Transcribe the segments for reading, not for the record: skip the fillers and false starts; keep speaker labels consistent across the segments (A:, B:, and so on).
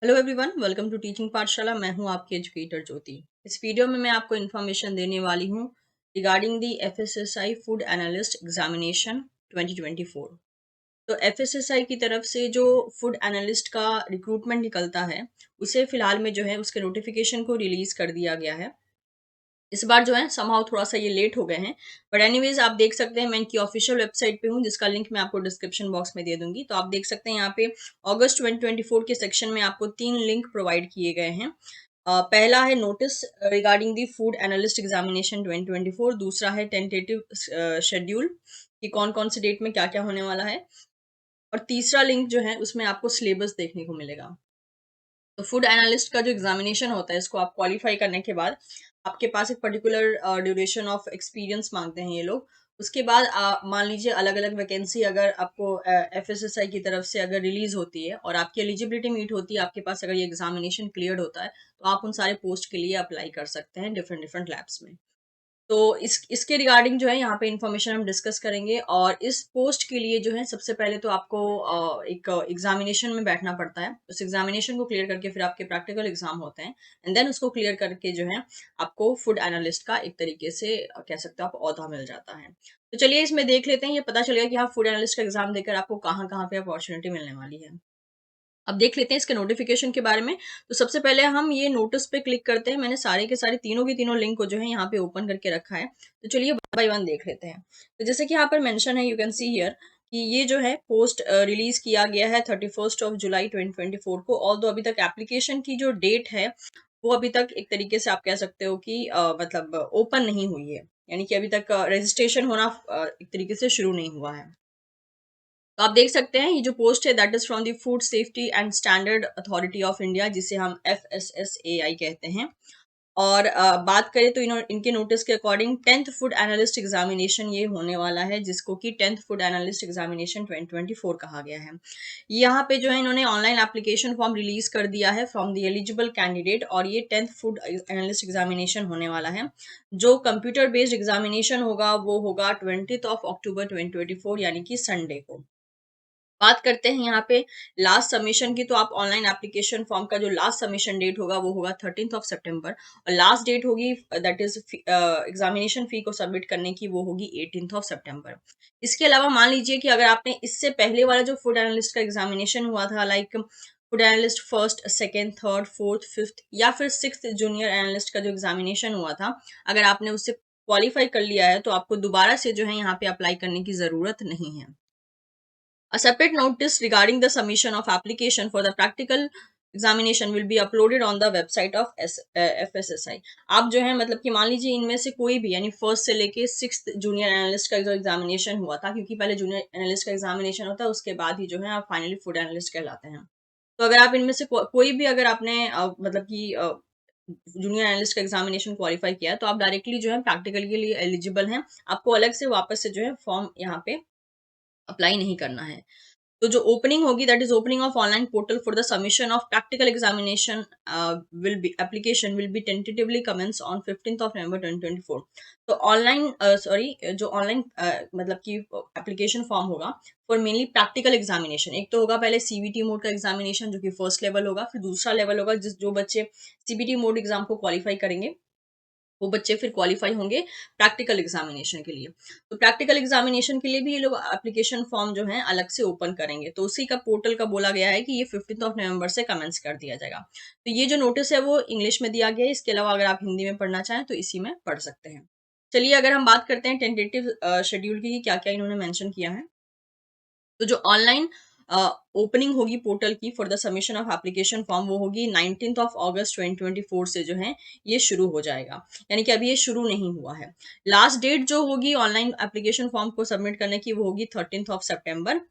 A: Hello everyone, welcome to teaching Pathshala. मैं हूं आपकी एजुकेटर ज्योति। इस वीडियो में मैं आपको इन्फॉर्मेशन देने वाली हूं regarding the FSSI food analyst examination 2024। तो एफएसएसआई की तरफ से जो फूड एनालिस्ट का रिक्रूटमेंट निकलता है, उसे फिलहाल में जो है उसके नोटिफिकेशन को रिलीज कर दिया गया है। इस बार जो है समहाउ थोड़ा सा ये लेट हो गए हैं, बट एनीवेज आप देख सकते हैं मैं इनकी ऑफिशियल वेबसाइट पे हूँ, जिसका लिंक मैं आपको डिस्क्रिप्शन बॉक्स में दे दूंगी। तो आप देख सकते हैं यहाँ पे अगस्त 2024 के सेक्शन में आपको 3 लिंक प्रोवाइड किए गए हैं। पहला है notice regarding the food analyst examination 2024, दूसरा है टेंटेटिव शेड्यूल कि कौन कौन से डेट में क्या क्या होने वाला है, और तीसरा लिंक जो है उसमें आपको सिलेबस देखने को मिलेगा। तो फूड एनालिस्ट का जो एग्जामिनेशन होता है, इसको आप क्वालिफाई करने के बाद आपके पास एक पर्टिकुलर ड्यूरेशन ऑफ एक्सपीरियंस मांगते हैं ये लोग। उसके बाद मान लीजिए अलग अलग वैकेंसी अगर आपको एफएसएसआई की तरफ से अगर रिलीज होती है और आपकी एलिजिबिलिटी मीट होती है, आपके पास अगर ये एग्जामिनेशन क्लियर होता है, तो आप उन सारे पोस्ट के लिए अप्लाई कर सकते हैं डिफरेंट डिफरेंट लैब्स में। तो इसके रिगार्डिंग जो है यहाँ पे इन्फॉर्मेशन हम डिस्कस करेंगे। और इस पोस्ट के लिए जो है सबसे पहले तो आपको एक एग्जामिनेशन में बैठना पड़ता है। उस एग्जामिनेशन को क्लियर करके फिर आपके प्रैक्टिकल एग्जाम होते हैं, एंड देन उसको क्लियर करके जो है आपको फूड एनालिस्ट का एक तरीके से कह सकते हो आप ओहदा मिल जाता है। तो चलिए इसमें देख लेते हैं, ये पता चलेगा कि हाँ फूड एनालिस्ट का एग्जाम देकर आपको कहाँ कहाँ पे अपॉर्चुनिटी मिलने वाली है। अब देख लेते हैं इसके नोटिफिकेशन के बारे में। तो सबसे पहले हम ये नोटिस पे क्लिक करते हैं। मैंने सारे के सारे तीनों के तीनों लिंक को जो है यहाँ पे ओपन करके रखा है। तो चलिए वन बाय वन देख लेते हैं। तो जैसे कि यहाँ पर मेंशन है, यू कैन सी हियर कि ये जो है पोस्ट रिलीज किया गया है 31 जुलाई 2024 को। ऑल दो अभी तक एप्लीकेशन की जो डेट है वो अभी तक एक तरीके से आप कह सकते हो कि मतलब ओपन नहीं हुई है, यानी कि अभी तक रजिस्ट्रेशन होना एक तरीके से शुरू नहीं हुआ है। तो आप देख सकते हैं ये जो पोस्ट है that is from the food safety and standard authority of India, जिसे हम FSSAI कहते हैं। और बात करें तो इनके नोटिस के according 10th food analyst examination ये होने वाला है, जिसको कि 10th फूड एनालिस्ट एग्जामिनेशन 2024 कहा गया है। यहाँ पे जो है इन्होंने ऑनलाइन एप्लीकेशन फॉर्म रिलीज कर दिया है फ्रॉम द एलिजिबल कैंडिडेट, और ये 10th फूड एनालिस्ट एग्जामिनेशन होने वाला है। जो कंप्यूटर बेस्ड एग्जामिनेशन होगा वो होगा 20 अक्टूबर 2024, यानी कि संडे को। बात करते हैं यहाँ पे लास्ट सबमिशन की, तो आप ऑनलाइन एप्लीकेशन फॉर्म का जो लास्ट सबमिशन डेट होगा वो होगा 13 सितंबर, और लास्ट डेट होगी दैट इज एग्जामिनेशन फी को सबमिट करने की, वो होगी 18 सितंबर। इसके अलावा मान लीजिए कि अगर आपने इससे पहले वाला जो फूड एनालिस्ट का एग्जामिनेशन हुआ था, like food analyst first, second, third, fourth, fifth या फिर सिक्स्थ जूनियर एनालिस्ट का जो एग्जामिनेशन हुआ था, अगर आपने उससे क्वालिफाई कर लिया है तो आपको दोबारा से जो है यहाँ पे अप्लाई करने की जरूरत नहीं है। A separate notice regarding the submission of application for the practical examination will be uploaded on the website of FSSI। आप जो है मतलब कि मान लीजिए इनमें से कोई भी, यानी फर्स्ट से लेके सिक्स्थ जूनियर एनालिस्ट का जो एग्जामिनेशन हुआ था, क्योंकि पहले जूनियर एनालिस्ट का एग्जामिनेशन होता है उसके बाद ही जो है आप फाइनली फूड एनालिस्ट कहलाते हैं। तो अगर आप इनमें से कोई भी अगर आपने मतलब कि जूनियर एनालिस्ट का एग्जामिनेशन क्वालिफाई किया है, तो आप डायरेक्टली जो है प्रैक्टिकल के लिए एलिजिबल हैं। आपको अलग से वापस से जो है फॉर्म यहाँ पे अप्लाई नहीं करना है। तो जो ओपनिंग होगी that is opening of online portal for the submission of practical examination will be application will be tentatively commence on 15 November 2024। तो ऑनलाइन सॉरी जो ऑनलाइन मतलब कि एप्लीकेशन फॉर्म होगा फॉर मेनली प्रैक्टिकल एग्जामिनेशन। एक तो होगा पहले सीबीटी मोड का एग्जामिनेशन जो कि फर्स्ट लेवल होगा, फिर दूसरा लेवल होगा जिस जो बच्चे सीबीटी मोड एग्जाम को क्वालिफाई करेंगे वो बच्चे फिर क्वालिफाई होंगे प्रैक्टिकल एग्जामिनेशन के लिए। तो प्रैक्टिकल एग्जामिनेशन के लिए भी ये लोग एप्लीकेशन फॉर्म जो है अलग से ओपन करेंगे। तो उसी का पोर्टल का बोला गया है कि ये 15 नवंबर से कमेंस कर दिया जाएगा। तो ये जो नोटिस है वो इंग्लिश में दिया गया है। इसके अलावा अगर आप हिंदी में पढ़ना चाहें तो इसी में पढ़ सकते हैं। चलिए अगर हम बात करते हैं टेंटेटिव शेड्यूल की, क्या क्या इन्होंने मेंशन किया है। तो जो ऑनलाइन ओपनिंग होगी पोर्टल की for the submission of application form वो होगी 19 अगस्त 2024 से जो है ये शुरू हो जाएगा, यानी कि अभी ये शुरू नहीं हुआ है। लास्ट डेट जो होगी ऑनलाइन एप्लीकेशन फॉर्म को सबमिट करने की वो होगी 13 सितंबर।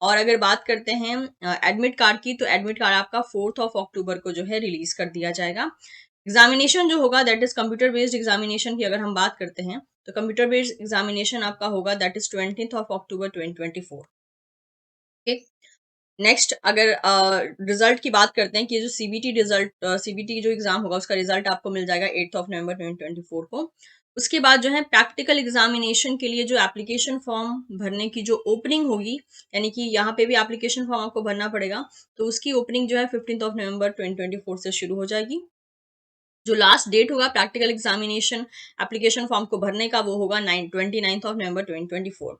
A: और अगर बात करते हैं एडमिट कार्ड की, तो एडमिट कार्ड आपका 4 अक्टूबर को जो है रिलीज कर दिया जाएगा। एग्जामिनेशन जो होगा that is computer based examination की अगर हम बात करते हैं, तो कंप्यूटर बेस्ड एग्जामिनेशन आपका होगा दैट इज 20 अक्टूबर 2024। नेक्स्ट अगर रिजल्ट की बात करते हैं कि जो सीबीटी रिजल्ट सीबीटी जो एग्जाम होगा उसका रिजल्ट आपको मिल जाएगा 8 नवंबर 2024 को। उसके बाद जो है प्रैक्टिकल एग्जामिनेशन के लिए जो एप्लीकेशन फॉर्म भरने की जो ओपनिंग होगी, यानी कि यहाँ पे भी एप्लीकेशन फॉर्म आपको भरना पड़ेगा, तो उसकी ओपनिंग जो है 15 नवंबर 2024 से शुरू हो जाएगी। जो लास्ट डेट होगा प्रैक्टिकल एग्जामिनेशन एप्लीकेशन फॉर्म को भरने का, वो होगा 29 नवंबर 2024।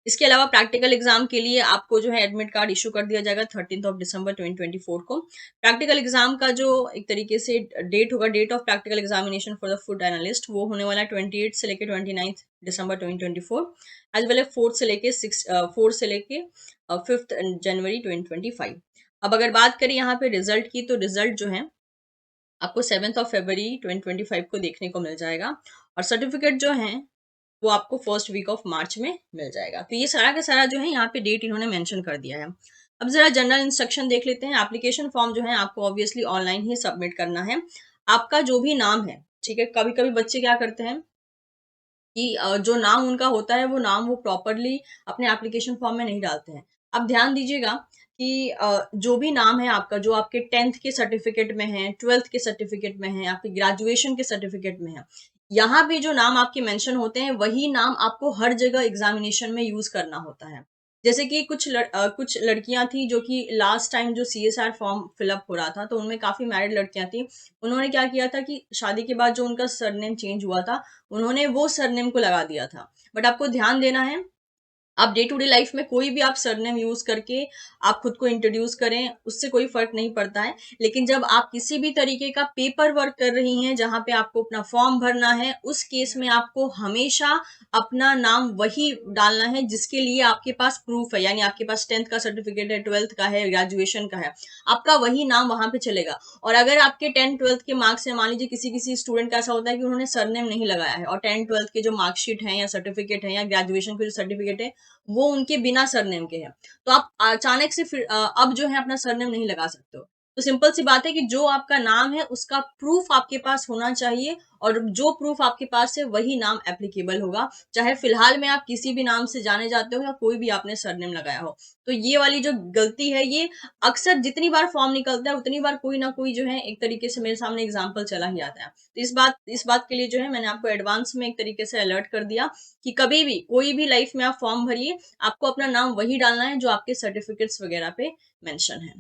A: इसके अलावा प्रैक्टिकल एग्जाम के लिए आपको जो है एडमिट कार्ड इशू कर दिया जाएगा 13 दिसंबर 2024 को। प्रैक्टिकल एग्जाम का जो एक तरीके से डेट होगा, date of practical examination for the food analyst, वो होने वाला है 28 से लेकर 29 दिसंबर 2024, एज वेल एज 4 से लेके 5 जनवरी 2025। अब अगर बात करें यहाँ पे रिजल्ट की, तो रिजल्ट जो है आपको 7 फरवरी 2025 को देखने को मिल जाएगा, और सर्टिफिकेट जो है वो आपको फर्स्ट वीक ऑफ मार्च में मिल जाएगा। तो ये सारा का सारा जो है यहाँ पे डेट इन्होंने मेंशन कर दिया है। अब जरा जनरल इंस्ट्रक्शन देख लेते हैं। एप्लीकेशन फॉर्म जो है आपको ऑब्वियसली ऑनलाइन ही सबमिट करना है। आपका जो भी नाम है, ठीक है, कभी कभी बच्चे क्या करते हैं कि जो नाम उनका होता है वो नाम वो प्रॉपरली अपने एप्लीकेशन फॉर्म में नहीं डालते हैं। अब ध्यान दीजिएगा कि जो भी नाम है आपका, जो आपके 10th के सर्टिफिकेट में है, 12th के सर्टिफिकेट में है, आपके ग्रेजुएशन के सर्टिफिकेट में है, यहाँ पे जो नाम आपके मेंशन होते हैं वही नाम आपको हर जगह एग्जामिनेशन में यूज करना होता है। जैसे कि कुछ लड़कियां थी जो कि लास्ट टाइम जो CSR फॉर्म फिलअप हो रहा था, तो उनमें काफी मैरिड लड़कियां थी। उन्होंने क्या किया था कि शादी के बाद जो उनका सरनेम चेंज हुआ था, उन्होंने वो सरनेम को लगा दिया था। बट आपको ध्यान देना है, आप डे टू डे लाइफ में कोई भी आप सरनेम यूज करके आप खुद को इंट्रोड्यूस करें, उससे कोई फर्क नहीं पड़ता है। लेकिन जब आप किसी भी तरीके का पेपर वर्क कर रही हैं जहां पे आपको अपना फॉर्म भरना है, उस केस में आपको हमेशा अपना नाम वही डालना है जिसके लिए आपके पास प्रूफ है, यानी आपके पास 10th का सर्टिफिकेट है, 12th का है, ग्रेजुएशन का है, आपका वही नाम वहां पे चलेगा। और अगर आपके 10th 12th के मार्क्स है, मान लीजिए किसी किसी स्टूडेंट का ऐसा होता है कि उन्होंने सरनेम नहीं लगाया है, और 10th 12th के जो मार्कशीट है या सर्टिफिकेट है या ग्रेजुएशन के जो सर्टिफिकेट है वो उनके बिना सरनेम के हैं, तो आप अचानक से फिर अब जो है अपना सरनेम नहीं लगा सकते हो। तो सिंपल सी बात है कि जो आपका नाम है उसका प्रूफ आपके पास होना चाहिए, और जो प्रूफ आपके पास है वही नाम एप्लीकेबल होगा, चाहे फिलहाल में आप किसी भी नाम से जाने जाते हो या कोई भी आपने सरनेम लगाया हो। तो ये वाली जो गलती है, ये अक्सर जितनी बार फॉर्म निकलता है उतनी बार कोई ना कोई जो है एक तरीके से मेरे सामने एग्जाम्पल चला ही आता है। तो इस बात के लिए जो है मैंने आपको एडवांस में एक तरीके से अलर्ट कर दिया कि कभी भी कोई भी लाइफ में आप फॉर्म भरिए, आपको अपना नाम वही डालना है जो आपके सर्टिफिकेट्स वगैरह पे मेंशन है।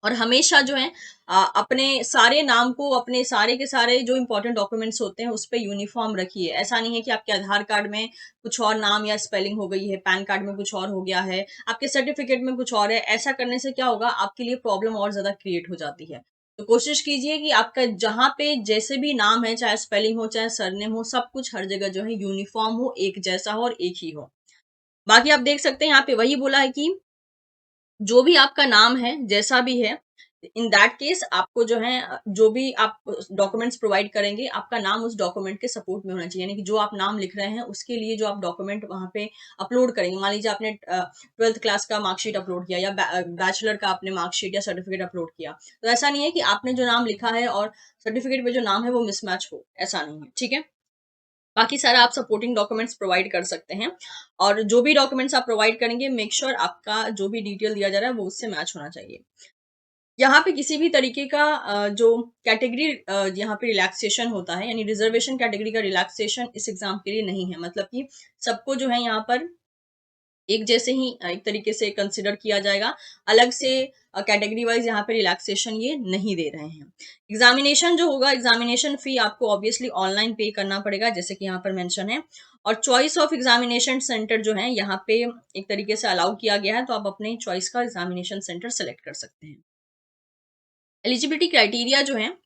A: और हमेशा जो है अपने सारे नाम को, अपने सारे के सारे जो इंपॉर्टेंट डॉक्यूमेंट्स होते हैं उस पर यूनिफॉर्म रखिए। ऐसा नहीं है कि आपके आधार कार्ड में कुछ और नाम या स्पेलिंग हो गई है, पैन कार्ड में कुछ और हो गया है, आपके सर्टिफिकेट में कुछ और है। ऐसा करने से क्या होगा, आपके लिए प्रॉब्लम और ज्यादा क्रिएट हो जाती है। तो कोशिश कीजिए कि आपका जहां पे जैसे भी नाम है, चाहे स्पेलिंग हो चाहे सरनेम हो, सब कुछ हर जगह जो है यूनिफॉर्म हो, एक जैसा हो और एक ही हो। बाकी आप देख सकते हैं यहाँ पे वही बोला है कि जो भी आपका नाम है जैसा भी है, इन दैट केस आपको जो है जो भी आप डॉक्यूमेंट्स प्रोवाइड करेंगे, आपका नाम उस डॉक्यूमेंट के सपोर्ट में होना चाहिए। यानी कि जो आप नाम लिख रहे हैं उसके लिए जो आप डॉक्यूमेंट वहां पे अपलोड करेंगे, मान लीजिए आपने 12th क्लास का मार्कशीट अपलोड किया या बैचलर का आपने मार्कशीट या सर्टिफिकेट अपलोड किया, तो ऐसा नहीं है कि आपने जो नाम लिखा है और सर्टिफिकेट में जो नाम है वो मिसमैच हो, ऐसा नहीं है, ठीक है। बाकी सारा आप सपोर्टिंग डॉक्यूमेंट्स प्रोवाइड कर सकते हैं, और जो भी डॉक्यूमेंट्स आप प्रोवाइड करेंगे, मेक श्योर आपका जो भी डिटेल दिया जा रहा है वो उससे मैच होना चाहिए। यहाँ पे किसी भी तरीके का जो कैटेगरी यहाँ पे रिलैक्सेशन होता है, यानी रिजर्वेशन कैटेगरी का रिलैक्सेशन इस एग्जाम के लिए नहीं है। मतलब कि सबको जो है यहाँ पर एक जैसे ही एक तरीके से कंसिडर किया जाएगा। अलग से कैटेगरी वाइज यहाँ पे रिलैक्सेशन ये नहीं दे रहे हैं। एग्जामिनेशन जो होगा, एग्जामिनेशन फी आपको ऑब्वियसली ऑनलाइन पे करना पड़ेगा, जैसे कि यहाँ पर मेंशन है। और चॉइस ऑफ एग्जामिनेशन सेंटर जो है यहाँ पे एक तरीके से अलाउ किया गया है, तो आप अपने चॉइस का एग्जामिनेशन सेंटर सेलेक्ट कर सकते हैं। एलिजिबिलिटी क्राइटेरिया जो है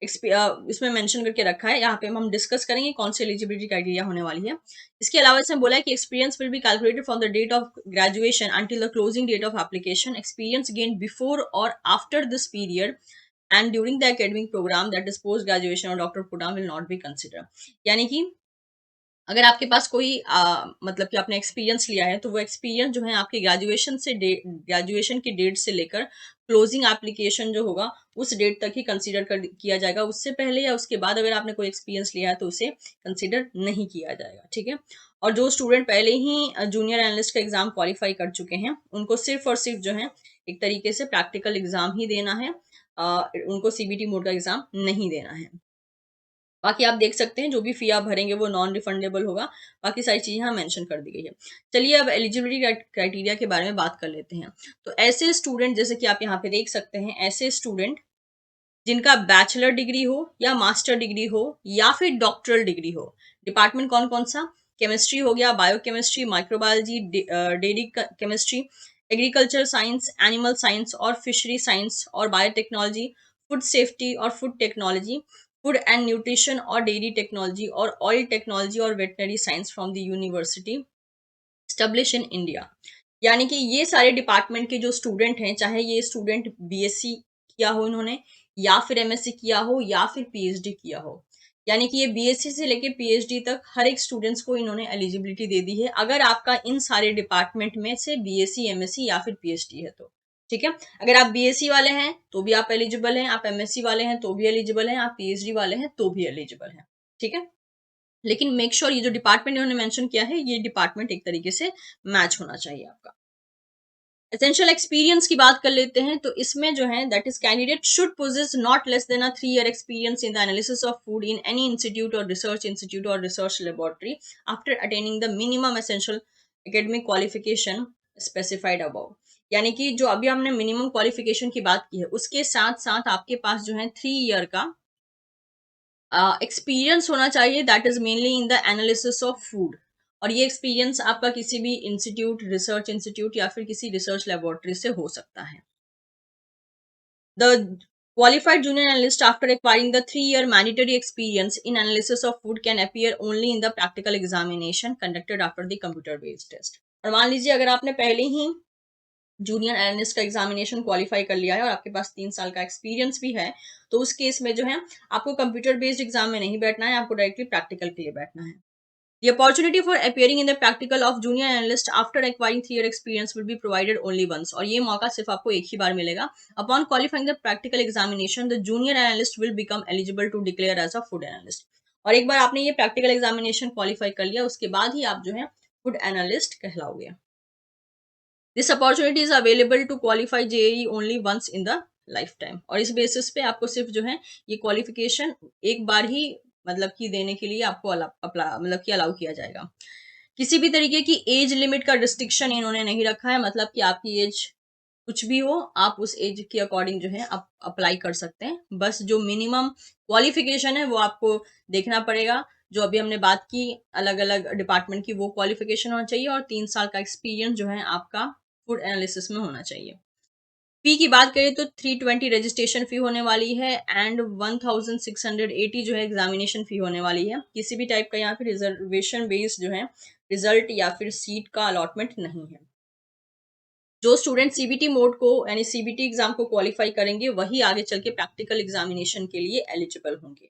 A: इसमें मेंशन करके रखा है, यहाँ पे हम डिस्कस करेंगे कौन सी एलिजिबिलिटी क्राइटेरिया होने वाली है। इसके अलावा इसमें बोला है कि experience will be calculated from the date of graduation until the closing date of application. Experience gain before और after this period and during the academic program that is post graduation और doctor program will not be consider. यानी कि अगर आपके पास कोई मतलब कि आपने एक्सपीरियंस लिया है, तो वो एक्सपीरियंस जो है आपकी ग्रेजुएशन की डेट से लेकर क्लोजिंग एप्लीकेशन जो होगा उस डेट तक ही कंसीडर किया जाएगा। उससे पहले या उसके बाद अगर आपने कोई एक्सपीरियंस लिया है तो उसे कंसीडर नहीं किया जाएगा, ठीक है। और जो स्टूडेंट पहले ही जूनियर एनालिस्ट का एग्जाम क्वालिफाई कर चुके हैं, उनको सिर्फ और सिर्फ जो है एक तरीके से प्रैक्टिकल एग्जाम ही देना है, उनको CBT मोड का एग्जाम नहीं देना है। बाकी आप देख सकते हैं जो भी फी आप भरेंगे वो नॉन रिफंडेबल होगा। बाकी सारी चीजें यहाँ मेंशन कर दी गई है। चलिए अब एलिजिबिलिटी क्राइटेरिया के बारे में बात कर लेते हैं। तो ऐसे स्टूडेंट, जैसे कि आप यहाँ पे देख सकते हैं, ऐसे स्टूडेंट जिनका बैचलर डिग्री हो या मास्टर डिग्री हो या फिर डॉक्टरल डिग्री हो। डिपार्टमेंट कौन कौन सा? केमिस्ट्री हो गया, biochemistry, microbiology, dairy chemistry, agriculture science, animal science और फिशरी साइंस और बायोटेक्नोलॉजी, फूड सेफ्टी और food technology, food and nutrition और डेयरी टेक्नोलॉजी और ऑयल टेक्नोलॉजी और veterinary science from the university establish in India. यानी कि ये सारे डिपार्टमेंट के जो स्टूडेंट हैं, चाहे ये स्टूडेंट बीएससी किया हो इन्होंने, या फिर एमएससी किया हो, या फिर पीएचडी किया हो, यानी कि ये बीएससी से लेके पीएचडी तक हर एक स्टूडेंट्स को इन्होंने एलिजिबिलिटी दे दी है, अगर आपका इन सारे डिपार्टमेंट में से बीएससी, एमएससी या फिर पीएचडी है तो। ठीक है, अगर आप बीएससी वाले हैं तो भी आप एलिजिबल हैं, आप एमएससी वाले हैं तो भी एलिजिबल हैं, आप पीएचडी वाले हैं तो भी एलिजिबल हैं। ठीक है, लेकिन मेक श्योर ये जो डिपार्टमेंट इन्होंने मेंशन किया है, ये डिपार्टमेंट एक तरीके से मैच होना चाहिए आपका। एसेंशियल एक्सपीरियंस की बात कर लेते हैं, तो इसमें जो है that is candidate should possess not less than a 3 year experience in the analysis of food in any institute और research laboratory after attaining the minimum essential academic qualification specified above. यानी कि जो अभी हमने मिनिमम क्वालिफिकेशन की बात की है, उसके साथ साथ आपके पास जो है 3 year का एक्सपीरियंस होना चाहिए, that is mainly in the analysis of food. और ये एक्सपीरियंस आपका किसी भी इंस्टीट्यूट, रिसर्च इंस्टीट्यूट या फिर किसी रिसर्च लेबोरेटरी से हो सकता है। The qualified junior analyst, after acquiring the 3 year mandatory experience in analysis of food, can appear only in the practical examination conducted after the computer based test। और मान लीजिए अगर आपने पहले ही जूनियर एनालिस्ट का एग्जामिनेशन क्वालिफाई कर लिया है और आपके पास 3 साल का एक्सपीरियंस भी है, तो उस केस में जो है आपको कंप्यूटर बेस्ड एग्जाम में नहीं बैठना है, आपको डायरेक्टली प्रैक्टिकल के लिए बैठना है। The opportunity for appearing in the practical of junior analyst after acquiring 3 year experience will be provided only once। और ये मौका सिर्फ आपको एक ही बार मिलेगा। Upon qualifying the practical examination, the junior analyst will become eligible to declare as a food analyst। और एक बार आपने ये प्रैक्टिकल एग्जामिनेशन क्वालिफाई कर लिया, उसके बाद ही आप जो है फूड एनालिस्ट कहलाओगे। This opportunity is available to qualify JE only once in the life time. और इस बेसिस पे आपको सिर्फ जो है ये क्वालिफिकेशन एक बार ही मतलब कि देने के लिए आपको मतलब कि अलाउ किया जाएगा। किसी भी तरीके की एज लिमिट का रिस्ट्रिक्शन इन्होंने नहीं रखा है, मतलब कि आपकी एज कुछ भी हो, आप उस एज के अकॉर्डिंग जो है आप अप्लाई कर सकते हैं। बस जो मिनिमम क्वालिफिकेशन है वो आपको देखना पड़ेगा, जो अभी हमने बात की अलग अलग डिपार्टमेंट की, वो क्वालिफिकेशन होना चाहिए और 3 साल का एक्सपीरियंस जो है आपका फूड एनालिसिस में होना चाहिए। फी की बात करें तो 320 रजिस्ट्रेशन फी होने वाली है एंड 1680 जो है एग्जामिनेशन फी होने वाली है। किसी भी टाइप का यहाँ पे रिजर्वेशन बेस्ड जो है रिजल्ट या फिर सीट का अलॉटमेंट नहीं है। जो स्टूडेंट सीबीटी मोड को यानी सीबीटी एग्जाम को क्वालिफाई करेंगे वही आगे चल के प्रैक्टिकल एग्जामिनेशन के लिए एलिजिबल होंगे।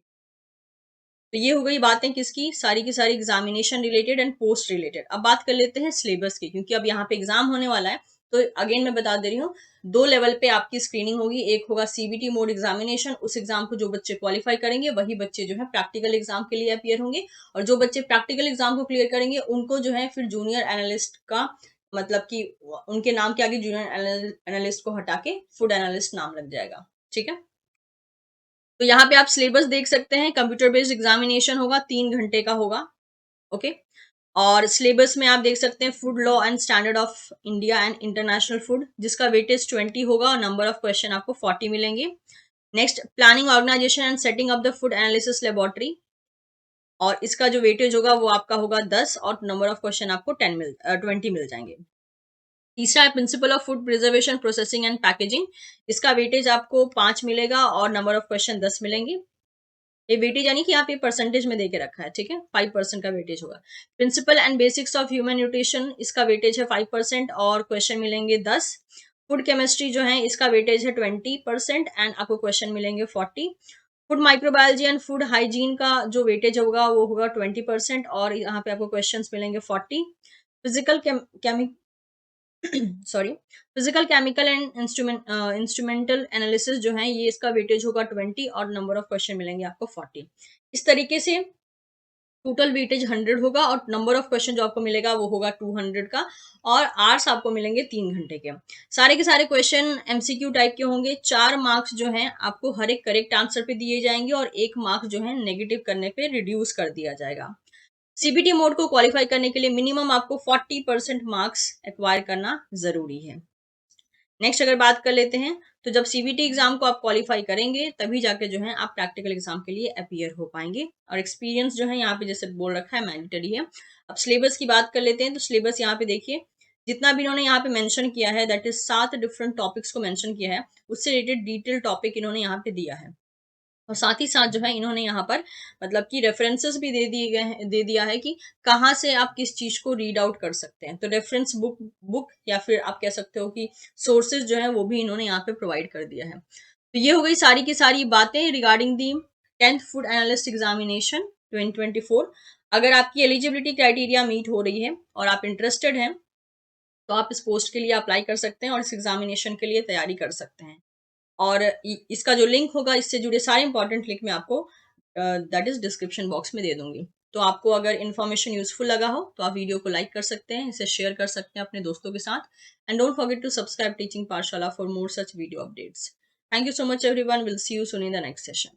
A: तो ये हो गई बातें किसकी, सारी की सारी examination related and post related. अब बात कर लेते हैं सिलेबस की, क्योंकि अब यहाँ पे एग्जाम होने वाला है। तो अगेन मैं बता दे रही हूँ, 2 लेवल पे आपकी स्क्रीनिंग होगी। एक होगा सीबीटी मोड एग्जामिनेशन, उस एग्जाम को जो बच्चे क्वालिफाई करेंगे वही बच्चे जो है प्रैक्टिकल एग्जाम के लिए अपियर होंगे। और जो बच्चे प्रैक्टिकल एग्जाम को क्लियर करेंगे उनको जो है फिर जूनियर एनालिस्ट का मतलब कि उनके नाम के आगे जूनियर एनालिस्ट को हटा के फूड एनालिस्ट नाम लग जाएगा। ठीक है, तो यहाँ पे आप सिलेबस देख सकते हैं। कंप्यूटर बेस्ड एग्जामिनेशन होगा, 3 घंटे का होगा। ओके, और सिलेबस में आप देख सकते हैं food law and standard of India and international food, जिसका वेटेज 20 होगा और नंबर ऑफ क्वेश्चन आपको 40 मिलेंगे। Next, planning organisation and setting up the food analysis laboratory, और इसका जो वेटेज होगा वो आपका होगा 10 और नंबर ऑफ क्वेश्चन आपको 20 मिल जाएंगे। तीसरा है principle of food preservation, processing and packaging, इसका वेटेज आपको 5 मिलेगा और नंबर ऑफ क्वेश्चन 10 मिलेंगे। ये वेटेज यानी कि आप ये परसेंटेज में देके रखा है, ठीक है, 5% का वेटेज होगा। Principle and basics of human nutrition, इसका वेटेज है 5% और क्वेश्चन मिलेंगे 10। फूड केमिस्ट्री जो है इसका वेटेज है 20% एंड आपको क्वेश्चन मिलेंगे 40। Food microbiology and food hygiene का जो वेटेज होगा वो होगा 20% और यहाँ पे आपको क्वेश्चन मिलेंगे 40। Physical sorry, physical chemical and instrumental analysis जो है ये इसका वेटेज होगा 20 और नंबर ऑफ क्वेश्चन मिलेंगे आपको 40। इस तरीके से टोटल वेटेज 100 होगा और नंबर ऑफ क्वेश्चन जो आपको मिलेगा वो होगा 200 का, और आवर्स आपको मिलेंगे 3 घंटे के। सारे के सारे क्वेश्चन एमसीक्यू टाइप के होंगे। 4 मार्क्स जो हैं आपको हर एक करेक्ट आंसर पे दिए जाएंगे और 1 मार्क्स जो है नेगेटिव करने पे रिड्यूस कर दिया जाएगा। सीबीटी मोड को क्वालिफाई करने के लिए मिनिमम आपको 40% मार्क्स एक्वायर करना जरूरी है। नेक्स्ट अगर बात कर लेते हैं, तो जब सीबीटी एग्जाम को आप क्वालिफाई करेंगे तभी जाके जो है आप प्रैक्टिकल एग्जाम के लिए अपीयर हो पाएंगे। और एक्सपीरियंस जो है यहाँ पे जैसे बोल रखा है मैंडेटरी है। अब सिलेबस की बात कर लेते हैं, तो सिलेबस यहाँ पे देखिए, जितना भी इन्होंने यहाँ पे मेंशन किया है, दैट इज 7 डिफरेंट टॉपिक्स को मेंशन किया है, उससे रिलेटेड डिटेल टॉपिक इन्होंने यहाँ पे दिया है। और साथ ही साथ जो है इन्होंने यहाँ पर मतलब कि रेफरेंसेस भी दे दिए गए हैं, दे दिया है कि कहाँ से आप किस चीज को रीड आउट कर सकते हैं। तो रेफरेंस बुक या फिर आप कह सकते हो कि सोर्सेज जो है वो भी इन्होंने यहाँ पे प्रोवाइड कर दिया है। तो ये हो गई सारी की सारी बातें regarding the 10th food analyst examination 2024। अगर आपकी एलिजिबिलिटी क्राइटेरिया मीट हो रही है और आप इंटरेस्टेड हैं, तो आप इस पोस्ट के लिए अप्लाई कर सकते हैं और इस एग्जामिनेशन के लिए तैयारी कर सकते हैं। और इसका जो लिंक होगा, इससे जुड़े सारे इंपॉर्टेंट लिंक मैं आपको दैट इज डिस्क्रिप्शन बॉक्स में दे दूंगी। तो आपको अगर इन्फॉर्मेशन यूजफुल लगा हो तो आप वीडियो को लाइक कर सकते हैं, इसे शेयर कर सकते हैं अपने दोस्तों के साथ। And don't forget to subscribe teaching Pathshala for more such video updates. Thank you so much everyone, will see you soon in the next session.